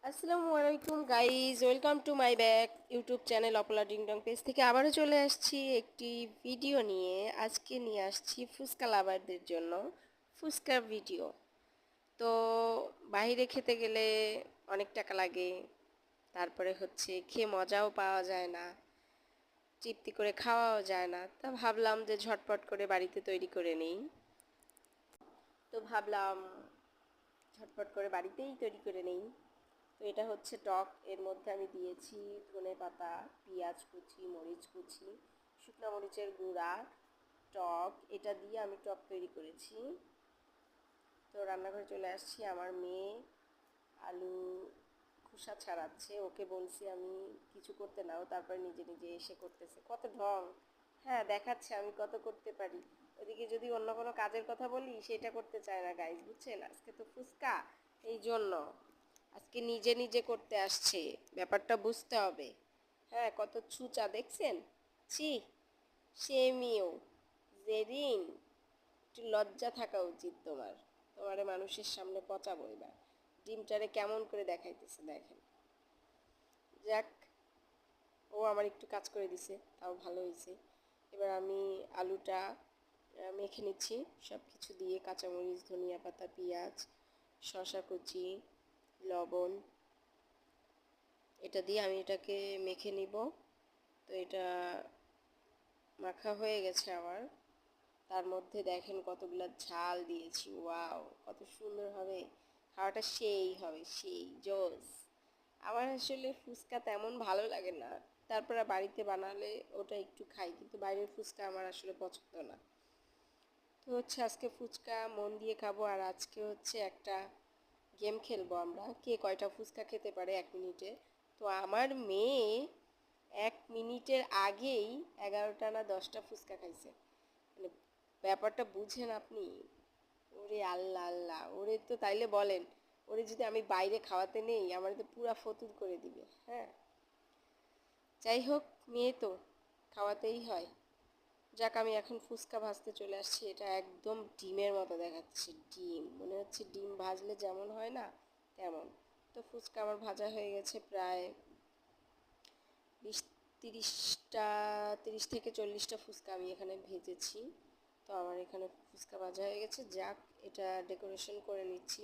আসসালামু আলাইকুম guys, welcome to my back YouTube channel Apala ding dong page থেকে আবারও চলে আসছি একটি ভিডিও নিয়ে। আজকে নিয়ে আসছি ফুচকা লাভারদের জন্য ফুচকার ভিডিও। তো বাইরে খেতে গেলে অনেক টাকা লাগে, তারপরে হচ্ছে খেয়ে মজাও পাওয়া যায় না, তৃপ্তি করে খাওয়াও যায় না। তা ভাবলাম যে ঝটপট করে বাড়িতে তৈরি করে নিই। তো ভাবলাম ঝটপট করে বাড়িতেই তৈরি করে নিই। তো এটা হচ্ছে টক, এর মধ্যে আমি দিয়েছি ধনেপাতা, পেঁয়াজ কুচি, মরিচ কুচি, শুকনো মরিচের গুঁড়া, টক। এটা দিয়ে আমি টক তৈরি করেছি। তো রান্নাঘরে চলে আসছি, আমার মেয়ে আলু খোসা ছাড়াচ্ছে। ওকে বলছি আমি কিছু করতে নাও, তারপর নিজে নিজে এসে করতেছে। কত ঢং! হ্যাঁ, দেখাচ্ছে আমি কত করতে পারি। ওদিকে যদি অন্য কোনো কাজের কথা বলি সেটা করতে চায় না গাইজ, বুঝছেন? আজকে তো ফুচকা, এই জন্য আজকে নিজে নিজে করতে আসছে। ব্যাপারটা বুঝতে হবে। হ্যাঁ, কত ছুচা দেখছেন? ছি, সেমিও জেরিন, একটু লজ্জা থাকা উচিত তোমার। তোমারে মানুষের সামনে পচাবো এবার। ডিমটারে কেমন করে দেখাইতেছে দেখেন। যাক, ও আমার একটু কাজ করে দিছে, তাও ভালো হয়েছে। এবার আমি আলুটা মেখে নিচ্ছি সব কিছু দিয়ে, কাঁচামরিচ, ধনিয়া পাতা, পেঁয়াজ, শসা কুচি, লবণ। এটা দিয়ে আমি এটাকে মেখে নিব। তো এটা মাখা হয়ে গেছে আমার। তার মধ্যে দেখেন কতগুলো ঝাল দিয়েছি। ওয়াও, কত সুন্দর হবে খাওয়াটা, সেই হবে, সেই জোস। আমার আসলে ফুচকা তেমন ভালো লাগে না, তারপরে বাড়িতে বানালে ওটা একটু খাই, কিন্তু বাইরের ফুচকা আমার আসলে পছন্দ না। তো হচ্ছে আজকে ফুচকা মন দিয়ে খাবো। আর আজকে হচ্ছে একটা গেম খেলবো আমরা, কে কয়টা ফুচকা খেতে পারে 1 মিনিটে। তো আমার মেয়ে 1 মিনিটের আগেই 11টা না 10টা ফুচকা খাইছে। মানে ব্যাপারটা বুঝেন আপনি? ওরে আল্লাহ আল্লাহ, ওরে তো তাইলে বলেন, ওরে যদি আমি বাইরে খাওয়াতে নেই আমার তো পুরা ফতুর করে দিবে। হ্যাঁ, যাই হোক, মেয়ে তো খাওয়াতেই হয়। যাক, আমি এখন ফুচকা ভাজতে চলে আসছি। এটা একদম ডিমের মতো দেখাচ্ছে, ডিম মনে হচ্ছে, ডিম ভাজলে যেমন হয় না তেমন। তো ফুচকা আমার ভাজা হয়ে গেছে প্রায় 20-30টা, 30 থেকে 40টা ফুচকা আমি এখানে ভেজেছি। তো আমার এখানে ফুচকা ভাজা হয়ে গেছে। যাক, এটা ডেকোরেশন করে নিচ্ছি।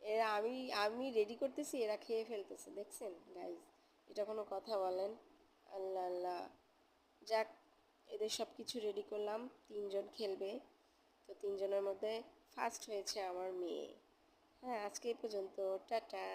এরা আমি আমি রেডি করতেছি, এরা খেয়ে ফেলতেছে, দেখছেন গাইজ? এটা কোনো কথা বলেন? আল্লাহ আল্লাহ। যাক, এদের সব কিছু রেডি করলাম, 3জন খেলবে। তো 3জনের মধ্যে ফার্স্ট হয়েছে আমার মেয়ে। হ্যাঁ, আজকে এই পর্যন্ত। টাটা।